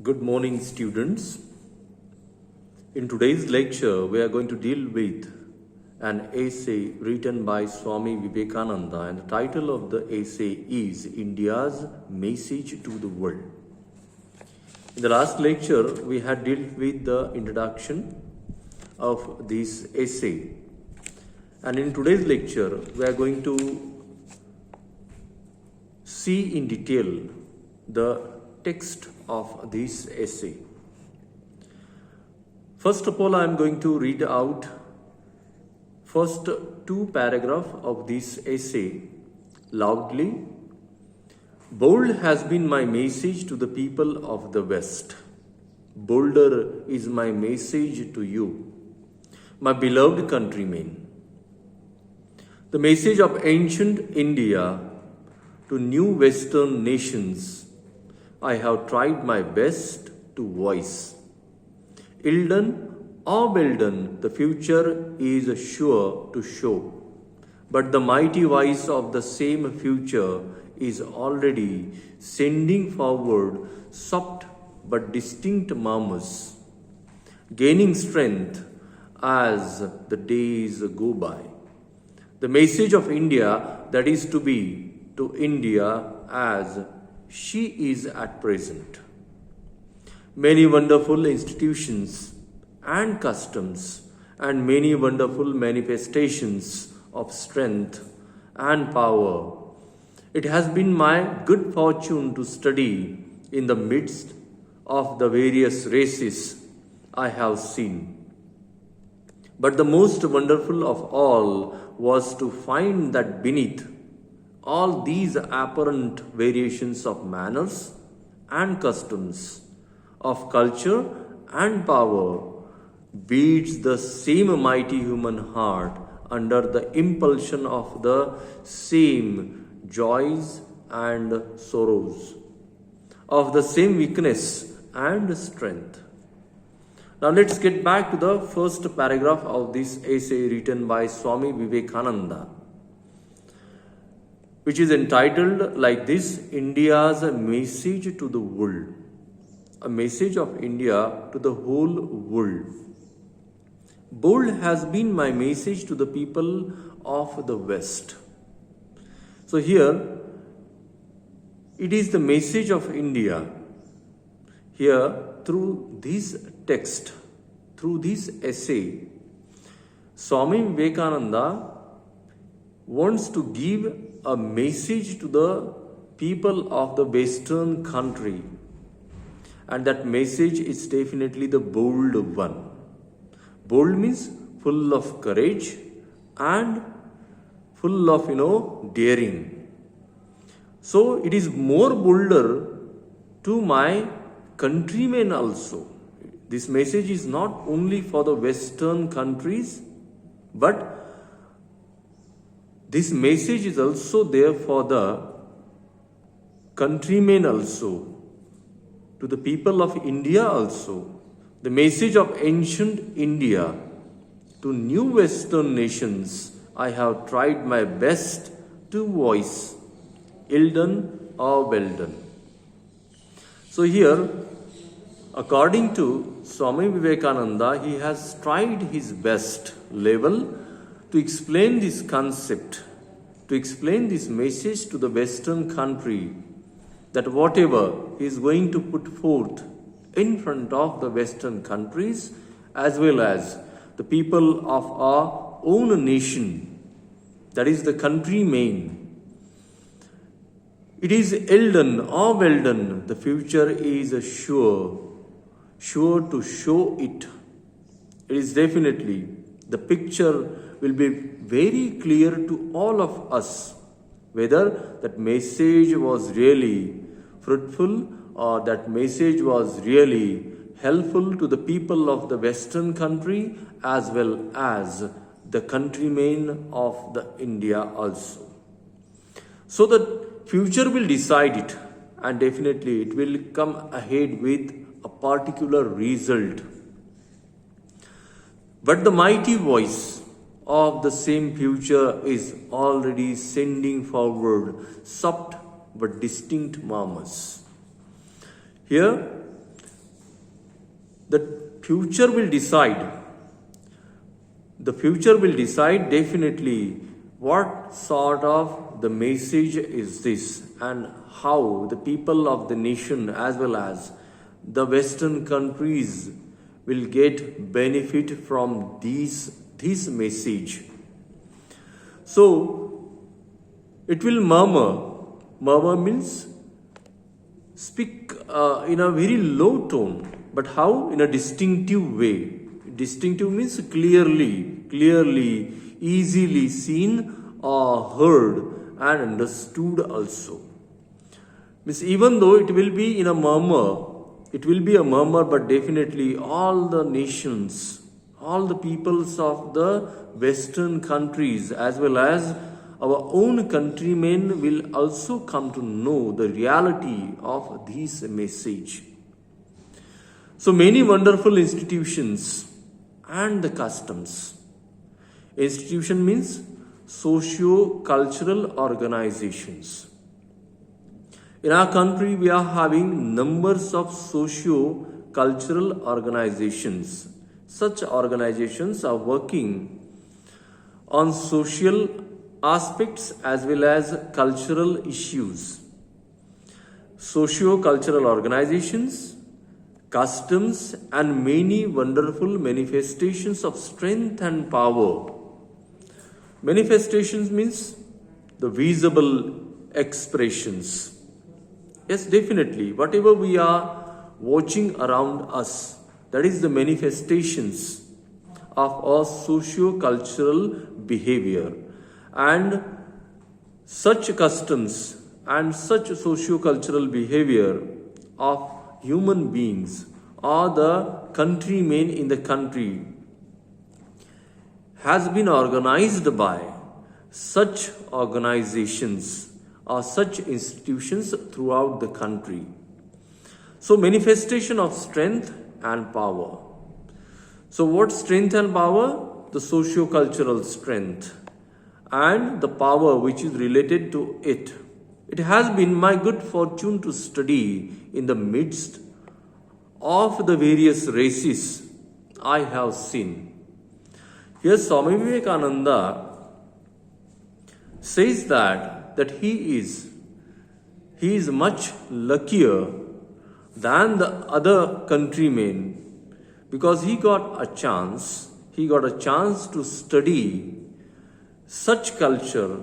Good morning, students. In today's lecture, we are going to deal with an essay written by Swami Vivekananda, and the title of the essay is India's Message to the World. In the last lecture, we had dealt with the introduction of this essay, and in today's lecture, we are going to see in detail the text of this essay. First of all, I am going to read out first two paragraphs of this essay loudly. Bold has been my message to the people of the West. Bolder is my message to you, my beloved countrymen. The message of ancient India to new Western nations I have tried my best to voice. Ill done or well done, the future is sure to show. But the mighty voice of the same future is already sending forward soft but distinct murmurs, gaining strength as the days go by. The message of India that is to be to India as she is at present. Many wonderful institutions and customs and many wonderful manifestations of strength and power. It has been my good fortune to study in the midst of the various races I have seen. But the most wonderful of all was to find that beneath all these apparent variations of manners and customs, of culture and power, beats the same mighty human heart under the impulsion of the same joys and sorrows, of the same weakness and strength. Now let's get back to the first paragraph of this essay written by Swami Vivekananda, which is entitled like this: India's Message to the World. A message of India to the whole world. Bold has been my message to the people of the West. So here, it is the message of India. Here, through this text, through this essay, Swami Vivekananda wants to give a message to the people of the Western country, and that message is definitely the bold one. Bold means full of courage and full of daring. So it is more bolder to my countrymen also. This message is not only for the Western countries, but this message is also there for the countrymen also, to the people of India also. The message of ancient India to new Western nations I have tried my best to voice, ill done or well done. So here, according to Swami Vivekananda, he has tried his best level to explain this concept, to explain this message to the Western country, that whatever he is going to put forth in front of the Western countries as well as the people of our own nation, that is the countrymen, it is ill done or well done, the future is sure to show it. It is definitely, the picture will be very clear to all of us whether that message was really fruitful or that message was really helpful to the people of the Western country as well as the countrymen of the India also. So the future will decide it, and definitely it will come ahead with a particular result. But the mighty voice of the same future is already sending forward soft but distinct murmurs. Here, The future will decide. The future will decide definitely what sort of the message is this, and how the people of the nation as well as the Western countries will get benefit from this message. So it will murmur. Murmur means speak in a very low tone, but how? In a distinctive way. Distinctive means clearly, easily seen or heard and understood also. Means even though it will be in a murmur, it will be a murmur, but definitely all the nations, all the peoples of the Western countries as well as our own countrymen will also come to know the reality of this message. So many wonderful institutions and the customs. Institution means socio-cultural organizations. In our country, we are having numbers of socio-cultural organizations. Such organizations are working on social aspects as well as cultural issues. Socio-cultural organizations, customs, and many wonderful manifestations of strength and power. Manifestations means the visible expressions. Yes, definitely. Whatever we are watching around us, that is the manifestations of our socio-cultural behavior. And such customs and such socio-cultural behavior of human beings or the countrymen in the country has been organized by such organizations or such institutions throughout the country. So manifestation of strength and power. So what strength and power? The socio-cultural strength and the power which is related to it. It has been my good fortune to study in the midst of the various races I have seen. Here Swami Vivekananda says that he is much luckier than the other countrymen because he got a chance to study such culture,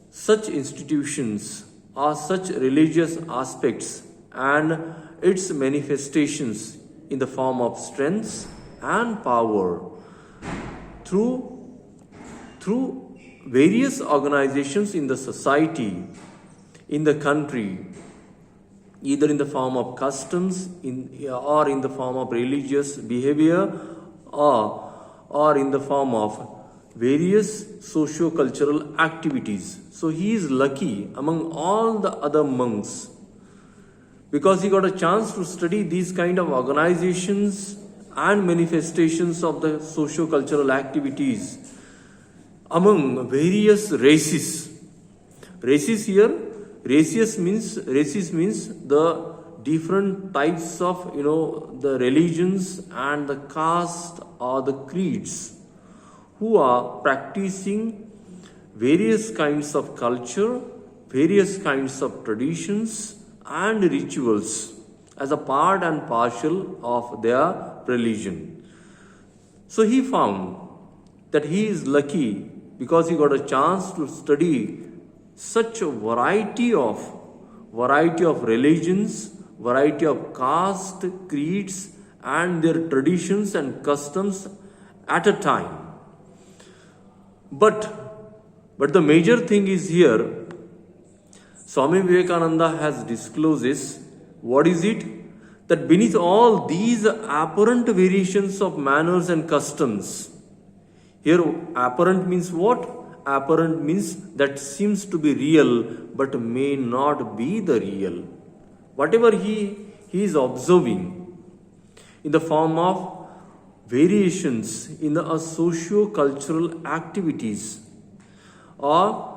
such institutions, or such religious aspects and its manifestations in the form of strength and power through various organizations in the society, in the country, either in the form of customs or in the form of religious behavior or in the form of various socio-cultural activities. So he is lucky among all the other monks because he got a chance to study these kind of organizations and manifestations of the socio-cultural activities among various races. Races here, races means the different types of the religions and the caste or the creeds who are practicing various kinds of culture, various kinds of traditions and rituals as a part and parcel of their religion. So he found that he is lucky because he got a chance to study such a variety of religions, variety of caste, creeds and their traditions and customs at a time. But the major thing is here, Swami Vivekananda has discloses what is it? That beneath all these apparent variations of manners and customs, here apparent means what? Apparent means that seems to be real but may not be the real. Whatever he is observing in the form of variations in the socio-cultural activities or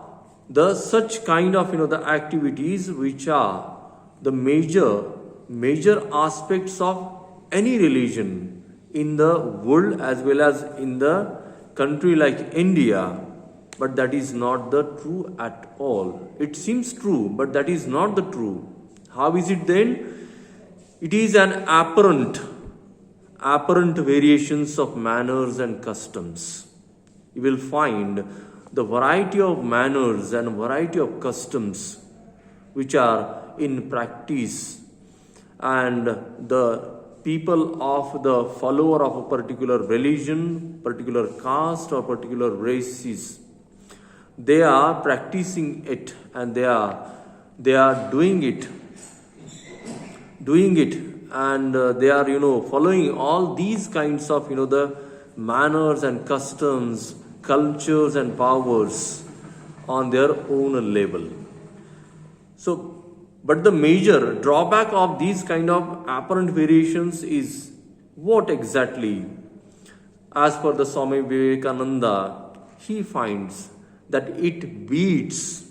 the such kind of the activities which are the major aspects of any religion in the world as well as in the country like India, but that is not the true at all. It seems true, but that is not the true. How is it then? It is an apparent variations of manners and customs. You will find the variety of manners and variety of customs which are in practice, and the people of the follower of a particular religion, particular caste or particular races, they are practicing it, and they are doing it, and they are following all these kinds of the manners and customs, cultures and powers on their own level. So, but the major drawback of these kind of apparent variations is what exactly? As per the Swami Vivekananda, he finds that it beats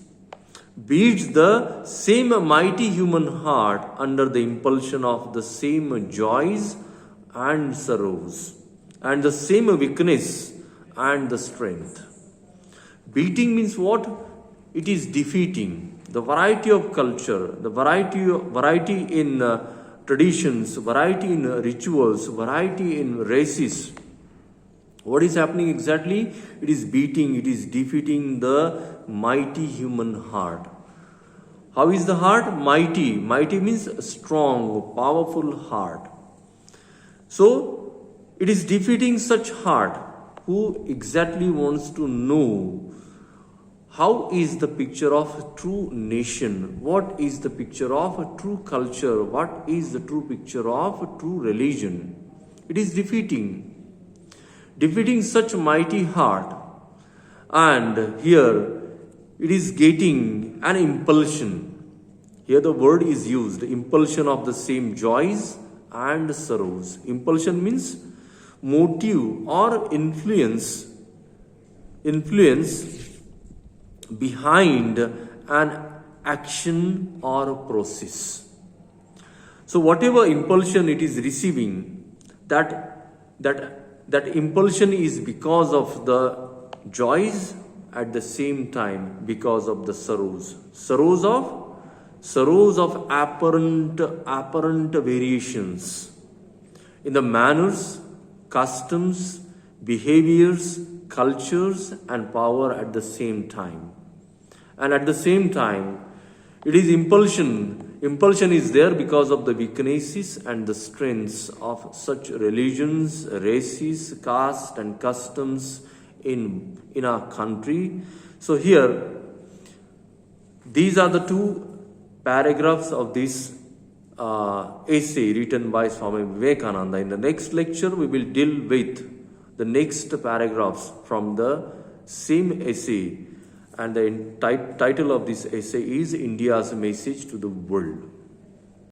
the same mighty human heart under the impulsion of the same joys and sorrows, and the same weakness and the strength. Beating means what? It is defeating. The variety of culture, the variety in traditions, variety in rituals, variety in races. What is happening exactly? It is beating, it is defeating the mighty human heart. How is the heart? Mighty. Mighty means strong, powerful heart. So, it is defeating such heart who exactly wants to know how is the picture of a true nation, what is the picture of a true culture, what is the true picture of a true religion. It is defeating such mighty heart, and here it is getting an impulsion. Here the word is used, impulsion of the same joys and sorrows. Impulsion means motive or influence behind an action or process. So whatever impulsion it is receiving, that impulsion is because of the joys, at the same time because of the sorrows of apparent variations in the manners, customs, behaviors, cultures and power at the same time. And at the same time, it is impulsion. Impulsion is there because of the weaknesses and the strengths of such religions, races, caste and customs in our country. So here, these are the two paragraphs of this essay written by Swami Vivekananda. In the next lecture, we will deal with the next paragraphs from the same essay, and the title of this essay is India's Message to the World.